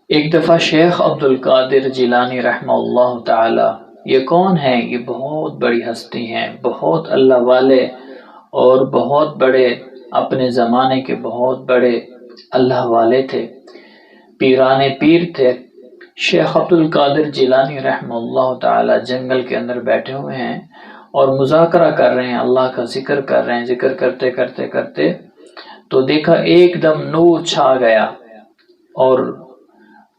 ایک دفعہ شیخ عبد القادر جیلانی رحمہ اللہ تعالی، یہ کون ہے؟ یہ بہت بڑی ہستی ہیں، بہت اللہ والے اور بہت بڑے، اپنے زمانے کے بہت بڑے اللہ والے تھے، پیران پیر تھے۔ شیخ عبد القادر جیلانی رحمہ اللہ تعالی جنگل کے اندر بیٹھے ہوئے ہیں اور مذاکرہ کر رہے ہیں، اللہ کا ذکر کر رہے ہیں۔ ذکر کرتے کرتے کرتے تو دیکھا ایک دم نور چھا گیا، اور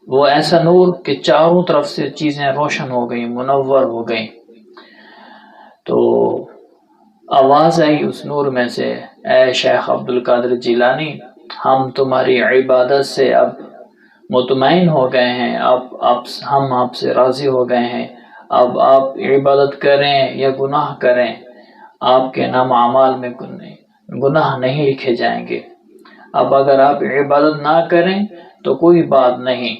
وہ ایسا نور کہ چاروں طرف سے چیزیں روشن ہو گئیں، منور ہو گئیں۔ تو آواز آئی اس نور میں سے، اے شیخ عبد القادر جیلانی، ہم تمہاری عبادت سے اب مطمئن ہو گئے ہیں، ہم آپ سے راضی ہو گئے ہیں۔ اب آپ عبادت کریں یا گناہ کریں، آپ کے نام اعمال میں گناہ نہیں لکھے جائیں گے۔ اب اگر آپ عبادت نہ کریں تو کوئی بات نہیں،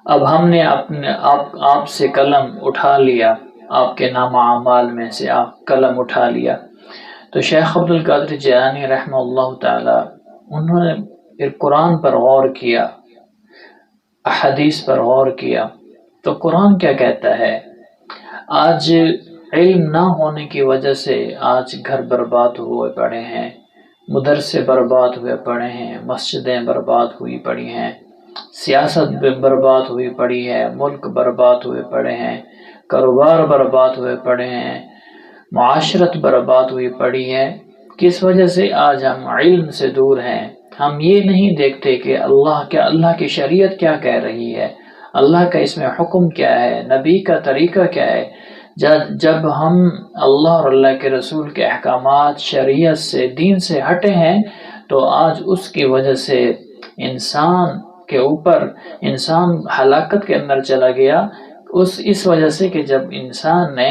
اب ہم نے آپ سے قلم اٹھا لیا، آپ کے نام اعمال میں سے آپ قلم اٹھا لیا۔ تو شیخ عبد القادر جیلانی رحمہ اللہ تعالی انہوں نے پھر قرآن پر غور کیا، احادیث پر غور کیا، تو قرآن کیا کہتا ہے؟ آج علم نہ ہونے کی وجہ سے آج گھر برباد ہوئے پڑے ہیں، مدرسے برباد ہوئے پڑے ہیں، مسجدیں برباد ہوئی پڑی ہیں، سیاست برباد ہوئی پڑی ہے، ملک برباد ہوئے پڑے ہیں، کاروبار برباد ہوئے پڑے ہیں، معاشرت برباد ہوئی پڑی ہے۔ کس وجہ سے؟ آج ہم علم سے دور ہیں، ہم یہ نہیں دیکھتے کہ اللہ کی شریعت کیا کہہ رہی ہے، اللہ کا اس میں حکم کیا ہے، نبی کا طریقہ کیا ہے۔ جب ہم اللہ اور اللہ کے رسول کے احکامات، شریعت سے، دین سے ہٹے ہیں، تو آج اس کی وجہ سے انسان کے اوپر، انسان ہلاکت کے اندر چلا گیا، اس وجہ سے کہ جب انسان نے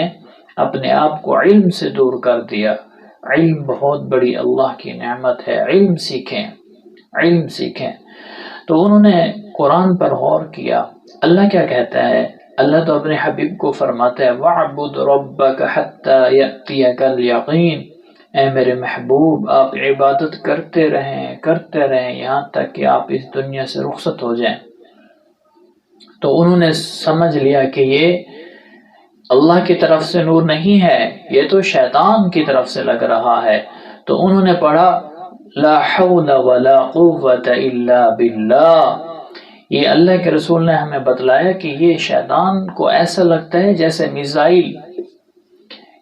اپنے آپ کو علم سے دور کر دیا۔ علم بہت بڑی اللہ کی نعمت ہے، علم سیکھیں، علم سیکھیں۔ تو انہوں نے قرآن پر غور کیا، اللہ کیا کہتا ہے؟ اللہ تو اپنے حبیب کو فرماتا ہے وَاعْبُدْ رَبَّكَ حَتَّى يَأْتِيَكَ الْيَقِينُ، اے میرے محبوب آپ عبادت کرتے رہیں یہاں تک کہ آپ اس دنیا سے رخصت ہو جائیں۔ تو انہوں نے سمجھ لیا کہ یہ اللہ کی طرف سے نور نہیں ہے، یہ تو شیطان کی طرف سے لگ رہا ہے۔ تو انہوں نے پڑھا لا حول ولا قوة الا باللہ۔ یہ اللہ کے رسول نے ہمیں بتلایا کہ یہ شیطان کو ایسا لگتا ہے جیسے میزائل،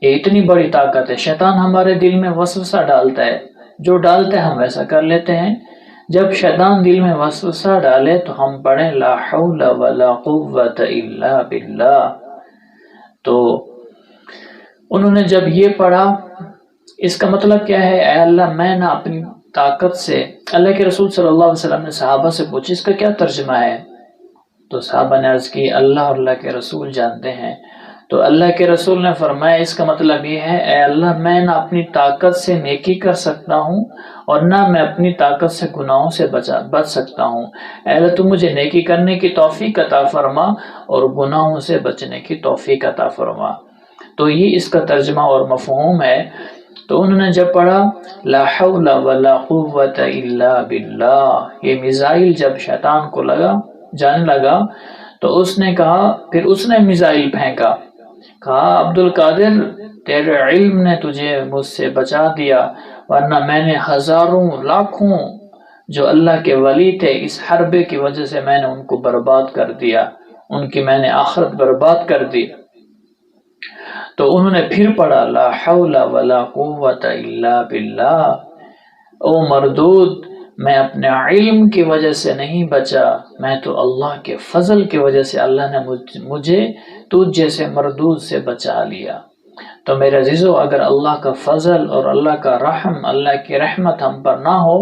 یہ اتنی بڑی طاقت ہے۔ شیطان ہمارے دل میں وسوسہ ڈالتا ہے، جو ڈالتا ہے ہم ویسا کر لیتے ہیں۔ جب شیطان دل میں وسوسہ ڈالے تو ہم پڑھیں لا حول ولا قوة الا باللہ۔ تو انہوں نے جب یہ پڑھا، اس کا مطلب کیا ہے؟ اے اللہ میں نہ اپنی طاقت سے، اللہ کے رسول صلی اللہ علیہ وسلم نے صحابہ سے پوچھا اس کا کیا ترجمہ ہے؟ تو صحابہ نے عرض کی اللہ اور اللہ کے رسول جانتے ہیں۔ تو اللہ کے رسول نے فرمایا اس کا مطلب یہ ہے اے اللہ میں نہ اپنی طاقت سے نیکی کر سکتا ہوں اور نہ میں اپنی طاقت سے گناہوں سے بچ سکتا ہوں۔ اے اللہ تو مجھے نیکی کرنے کی توفیق عطا فرما اور گناہوں سے بچنے کی توفیق عطا فرما۔ تو یہ اس کا ترجمہ اور مفہوم ہے۔ تو انہوں نے جب پڑھا لا حول ولا قوة الا باللہ، یہ میزائل جب شیطان کو جانے لگا تو اس نے کہا، پھر اس نے میزائل پھینکا، کہا عبد القادر تیرے علم نے تجھے مجھ سے بچا دیا، ورنہ میں نے ہزاروں لاکھوں جو اللہ کے ولی تھے اس حربے کی وجہ سے میں نے ان کو برباد کر دیا، ان کی میں نے آخرت برباد کر دی۔ تو انہوں نے پھر پڑھا لا حول ولا قوة الا باللہ، او مردود میں اپنے علم کی وجہ سے نہیں بچا، میں تو اللہ کے فضل کی وجہ سے اللہ نے مجھے تجھ جیسے مردود سے بچا لیا۔ تو میرے عزیزو اگر اللہ کا فضل اور اللہ کا رحم، اللہ کی رحمت ہم پر نہ ہو،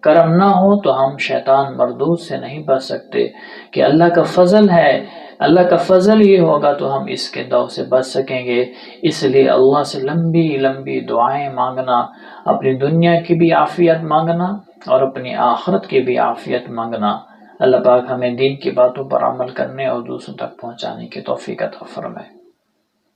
کرم نہ ہو، تو ہم شیطان مردود سے نہیں بچ سکتے۔ کہ اللہ کا فضل ہے، اللہ کا فضل یہ ہوگا تو ہم اس کے دو سے بچ سکیں گے۔ اس لیے اللہ سے لمبی لمبی دعائیں مانگنا، اپنی دنیا کی بھی عافیت مانگنا اور اپنی آخرت کی بھی عافیت مانگنا۔ اللہ پاک ہمیں دین کی باتوں پر عمل کرنے اور دوسروں تک پہنچانے کی توفیق عطا فرمائے۔